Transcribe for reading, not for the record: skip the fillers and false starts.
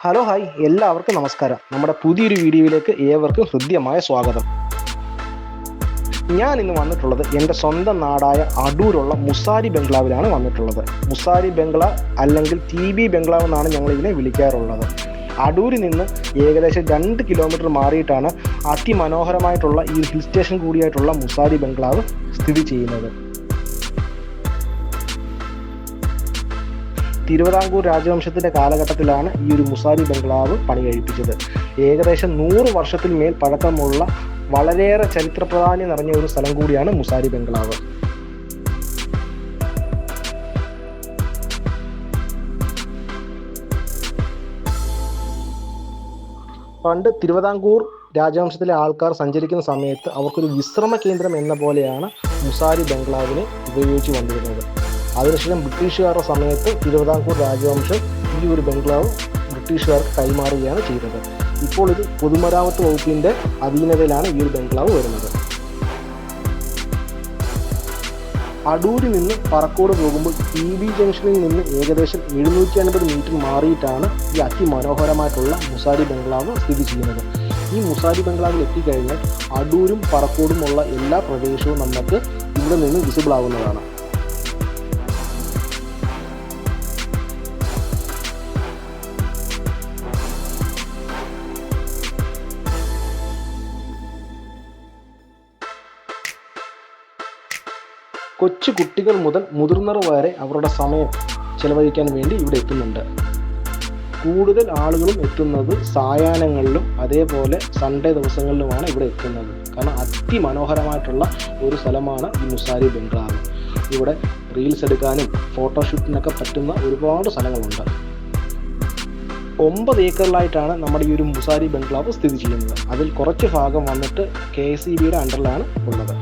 Hello hi, എല്ലാവർക്കും നമസ്കാരം. നമ്മുടെ പുതിയൊരു വീഡിയോയിലേക്ക് ഏവർക്കും ഹൃദ്യമായ സ്വാഗതം. ഞാൻ ഇന്ന് വന്നിട്ടുള്ളത് എൻ്റെ സ്വന്തം നാടായ അടൂരുള്ള മുസാരി ബംഗ്ലാവിലാണ് വന്നിട്ടുള്ളത്. മുസാരി ബംഗ്ലാവ് അല്ലെങ്കിൽ TB ബംഗ്ലാവ് എന്നാണ് ഞങ്ങളിതിനെ വിളിക്കാറുള്ളത്. അടൂരിൽ നിന്ന് ഏകദേശം 2 കിലോമീറ്റർ മാറിയിട്ടാണ് അതിമനോഹരമായിട്ടുള്ള ഈ ഹിൽ സ്റ്റേഷൻ കൂടിയായിട്ടുള്ള മുസാരി ബംഗ്ലാവ് സ്ഥിതി ചെയ്യുന്നത്. തിരുവിതാംകൂർ രാജവംശത്തിൻ്റെ കാലഘട്ടത്തിലാണ് ഈ ഒരു മുസാരി ബംഗ്ലാവ് പണി കഴിപ്പിച്ചത്. ഏകദേശം 100 വർഷത്തിൽ മേൽ പഴക്കമുള്ള വളരെയേറെ ചരിത്ര പ്രാധാന്യം നിറഞ്ഞ ഒരു സ്ഥലം കൂടിയാണ് മുസാരി ബംഗ്ലാവ്. പണ്ട് തിരുവിതാംകൂർ രാജവംശത്തിലെ ആൾക്കാർ സഞ്ചരിക്കുന്ന സമയത്ത് അവർക്കൊരു വിശ്രമ കേന്ദ്രം എന്ന പോലെയാണ് മുസാരി ബംഗ്ലാവിനെ ഉപയോഗിച്ച് വന്നിരുന്നത്. അതിനുശേഷം ബ്രിട്ടീഷുകാരുടെ സമയത്ത് തിരുവിതാംകൂർ രാജവംശം ഈ ഒരു ബംഗ്ലാവ് ബ്രിട്ടീഷുകാർക്ക് കൈമാറുകയാണ് ചെയ്തത്. ഇപ്പോൾ ഇത് പൊതുമരാമത്ത് വകുപ്പിൻ്റെ അധീനതയിലാണ് ഈ ഒരു ബംഗ്ലാവ് വരുന്നത്. അടൂരിൽ നിന്ന് പറക്കോട് പോകുമ്പോൾ TB ജംഗ്ഷനിൽ നിന്ന് ഏകദേശം 750 മീറ്റർ മാറിയിട്ടാണ് ഈ അതിമനോഹരമായിട്ടുള്ള മുസാരി ബംഗ്ലാവ് സ്ഥിതി ചെയ്യുന്നത്. ഈ മുസാരി ബംഗ്ലാവിൽ എത്തിക്കഴിഞ്ഞാൽ അടൂരും പറക്കോടുമുള്ള എല്ലാ പ്രദേശവും നമുക്ക് ഇവിടെ നിന്ന് വിസിബിൾ ആവുന്നതാണ്. കൊച്ചു കുട്ടികൾ മുതൽ മുതിർന്നവർ വരെ അവരുടെ സമയം ചെലവഴിക്കാൻ വേണ്ടി ഇവിടെ എത്തുന്നുണ്ട്. കൂടുതൽ ആളുകളും എത്തുന്നത് സായാഹ്നങ്ങളിലും അതേപോലെ സൺഡേ ദിവസങ്ങളിലുമാണ് ഇവിടെ എത്തുന്നത്. കാരണം അതിമനോഹരമായിട്ടുള്ള ഒരു സ്ഥലമാണ് ഈ മുസാരി ബംഗ്ലാവ്. ഇവിടെ റീൽസ് എടുക്കാനും ഫോട്ടോഷൂട്ടിനൊക്കെ പറ്റുന്ന ഒരുപാട് സ്ഥലങ്ങളുണ്ട്. 9 ഏക്കറിലായിട്ടാണ് നമ്മുടെ ഈ ഒരു മുസാരി ബംഗ്ലാവ് സ്ഥിതി ചെയ്യുന്നത്. അതിൽ കുറച്ച് ഭാഗം വന്നിട്ട് KSEBയുടെ അണ്ടറിലാണ് ഉള്ളത്.